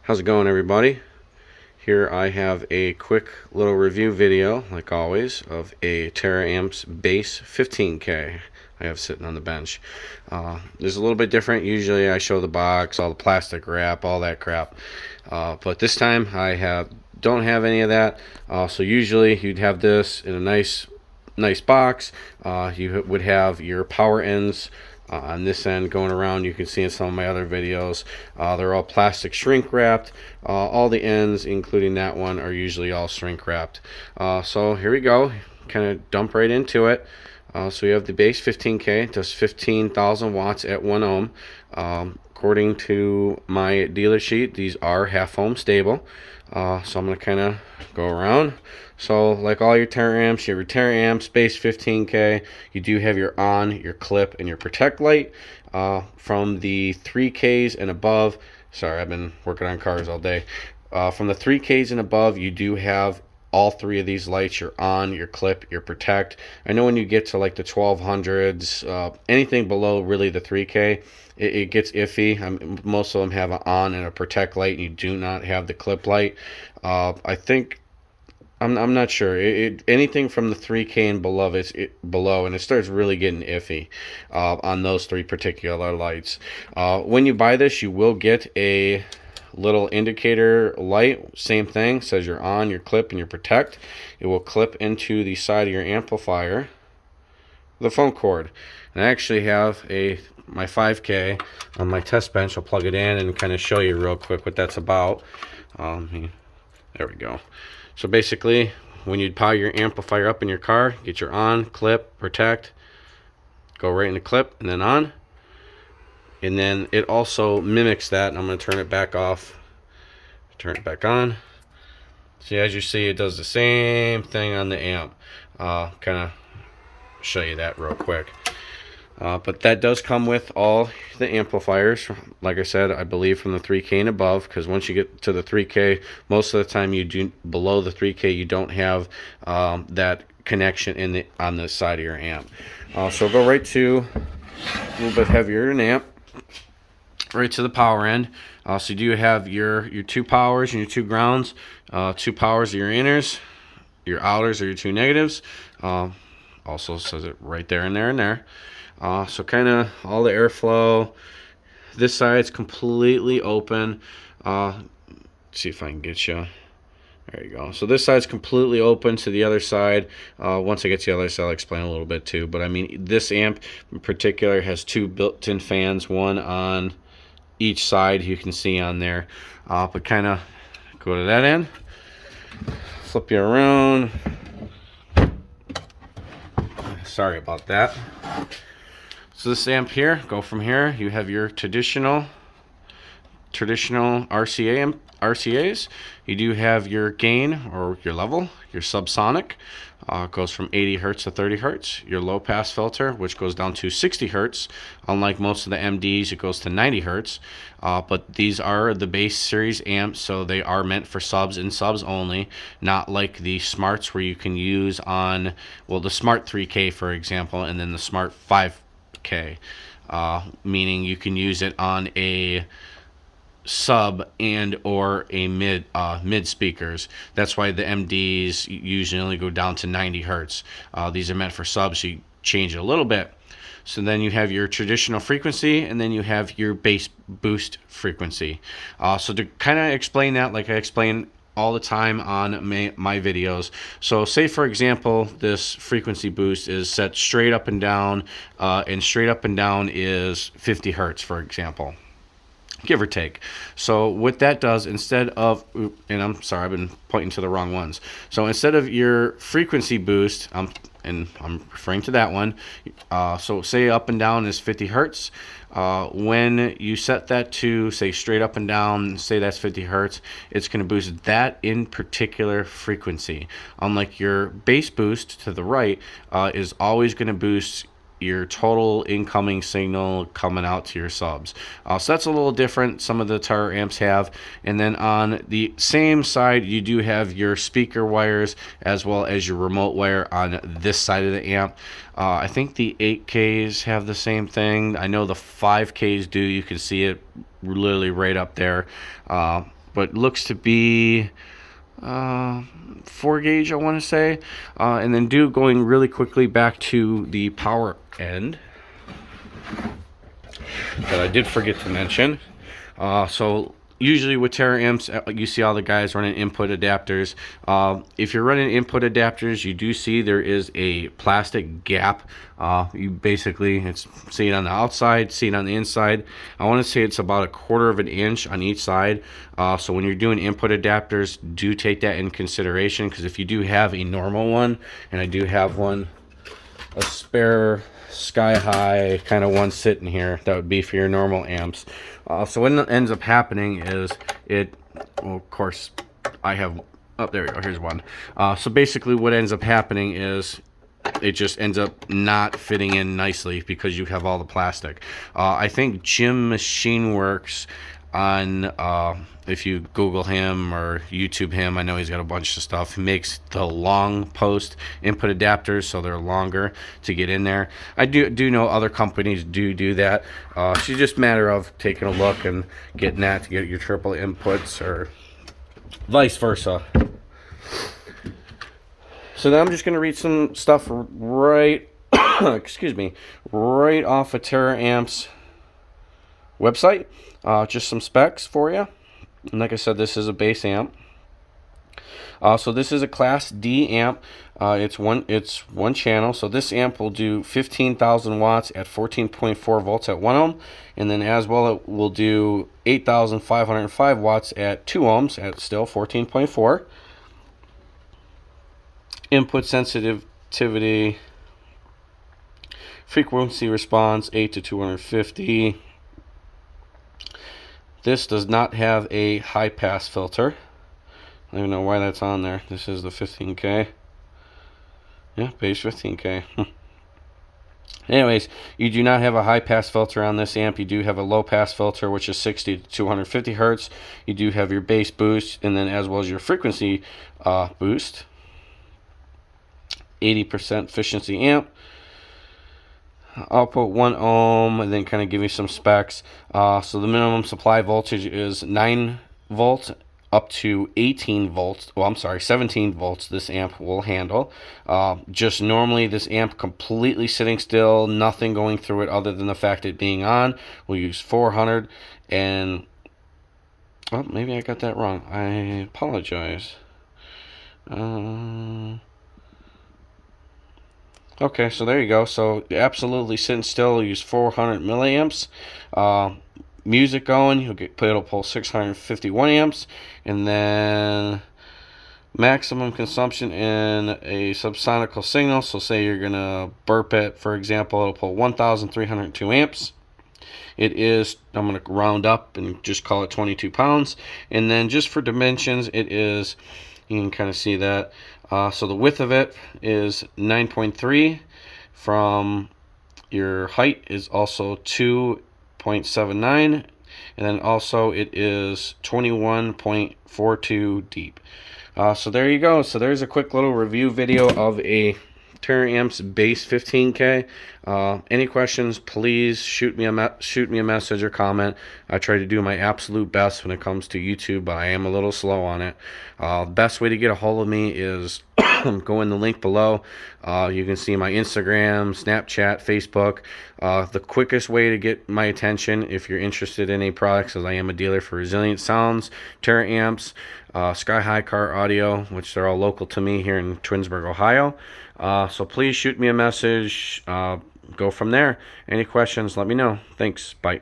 How's it going, everybody? Here I have a quick little review video, like always, of a Taramps Base 15K I have sitting on the bench. This is a little bit different. Usually I show the box, all the plastic wrap, all that crap. But this time I don't have any of that. So usually you'd have this in a nice box. You would have your power ends on this end going around. You can see in some of my other videos, they're all plastic shrink wrapped. All the ends, including that one, are usually all shrink wrapped. So here we go, kind of dump right into it. So we have the base 15K. It does 15,000 watts at 1 ohm. According to my dealer sheet, these are half ohm stable. So I'm going to kind of go around. So like all your Taramps, you have your Taramps base 15K. You do have your on, your clip, and your protect light. From the 3Ks and above, sorry, I've been working on cars all day. From the 3Ks and above, you do have all three of these lights: your on, your clip, your protect. I know when you get to like the 1200s, anything below really the 3K, it gets iffy. Most of them have an on and a protect light, and you do not have the clip light. I think I'm not sure. Anything from the 3K and below, and it starts really getting iffy on those three particular lights. When you buy this, you will get a little indicator light. Same thing, says your on, your clip, and your protect. It will clip into the side of your amplifier, the phone cord. And I actually have my 5K on my test bench. I'll plug it in and kind of show you real quick what that's about. There we go. So basically, when you power your amplifier up in your car, get your on, clip, protect, go right in the clip and then on. And then it also mimics that. And I'm going to turn it back off, turn it back on. See, as you see, it does the same thing on the amp. Kind of show you that real quick. But that does come with all the amplifiers. Like I said, I believe from the 3K and above, because once you get to the 3K, most of the time below the 3K, you don't have that connection on the side of your amp. So go right to a little bit heavier than amp, right to the power end. So you do have your two powers and your two grounds. Two powers are your inners, your outers are your two negatives. Also says it right there and there and there. So kind of all the airflow. This side's completely open. Let's see if I can get you. There you go. So this side's completely open to the other side. Once I get to the other side, I'll explain a little bit too. But I mean, this amp in particular has two built-in fans, one on each side. You can see on there. But kind of go to that end. Flip you around. Sorry about that. So this amp here, go from here, you have your traditional RCAs. You do have your gain or your level, your subsonic, goes from 80 hertz to 30 hertz. Your low pass filter, which goes down to 60 hertz. Unlike most of the MDs, it goes to 90 hertz. But these are the base series amps, so they are meant for subs and subs only, not like the smarts where you can use on, well, the Smart 3K, for example, and then the Smart 5K, meaning you can use it on a sub and or a mid speakers. That's why the MDs usually only go down to 90 hertz. These are meant for subs, so you change it a little bit. So then you have your traditional frequency, and then you have your bass boost frequency. So to kind of explain that, like I explain all the time on my videos. So say, for example, this frequency boost is set straight up and down, and straight up and down is 50 hertz, for example, give or take. So what that does, instead of, and I'm sorry, I've been pointing to the wrong ones. So instead of your frequency boost, and I'm referring to that one, so say up and down is 50 hertz. When you set that to, say, straight up and down, say that's 50 hertz, it's going to boost that in particular frequency. Unlike your bass boost to the right, is always going to boost your total incoming signal coming out to your subs. So that's a little different. Some of the Taramps have. And then on the same side, you do have your speaker wires as well as your remote wire on this side of the amp. I think the 8Ks have the same thing. I know the 5Ks do. You can see it literally right up there. but looks to be 4 gauge, I want to say. And then going really quickly back to the power end that I did forget to mention. So usually with Taramps, you see all the guys running input adapters. If you're running input adapters, you do see there is a plastic gap. You basically see it on the outside, see it on the inside. I want to say it's about 1/4 of an inch on each side. So when you're doing input adapters, do take that in consideration, because if you do have a normal one, and I do have one, a spare sky high kind of one sitting here, that would be for your normal amps. So what ends up happening is well, of course I have, oh, there we go, here's one. So basically what ends up happening is it just ends up not fitting in nicely because you have all the plastic. I think Jim Machine Works on, if you Google him or YouTube him, I know he's got a bunch of stuff. He makes the long post input adapters, so they're longer to get in there. I do know other companies do that. It's just a matter of taking a look and getting that to get your triple inputs, or vice versa. So then I'm just going to read some stuff right excuse me, right off of Taramps website. Just some specs for you. And like I said, this is a bass amp. So this is a Class D amp. It's one channel. So this amp will do 15,000 watts at 14.4 volts at 1 ohm, and then as well it will do 8,505 watts at 2 ohms at still 14.4. Input sensitivity, frequency response 8 to 250. This does not have a high pass filter. I don't even know why that's on there. This is the 15K. Yeah, base 15K. Anyways, you do not have a high pass filter on this amp. You do have a low pass filter, which is 60 to 250 hertz. You do have your bass boost, and then as well as your frequency boost. 80% efficiency amp. Output 1 ohm, and then kind of give you some specs. So the minimum supply voltage is 9 volts up to 18 volts. Well, I'm sorry, 17 volts this amp will handle. Just normally this amp completely sitting still, nothing going through it other than the fact it being on. We'll use 400, and oh, maybe I got that wrong. I apologize. Okay, so there you go. So absolutely sitting still, use 400 milliamps. Music going, it'll pull 651 amps, and then maximum consumption in a subsonical signal. So say you're gonna burp it, for example, it'll pull 1,302 amps. It is, I'm gonna round up and just call it 22 pounds. And then just for dimensions, it is, you can kind of see that. So the width of it is 9.3. From your height is also 2.79, and then also it is 21.42 deep. So there you go. So there's a quick little review video of a Taramps Bass 15K. Any questions, please shoot me a message or comment. I try to do my absolute best when it comes to YouTube, but I am a little slow on it. Best way to get a hold of me is go in the link below. You can see my Instagram, Snapchat, Facebook. The quickest way to get my attention if you're interested in any products, as I am a dealer for Resilient Sounds, Taramps, Skyhighcaraudio, which they're all local to me here in Twinsburg, Ohio. So please shoot me a message. Go from there. Any questions, let me know. Thanks. Bye.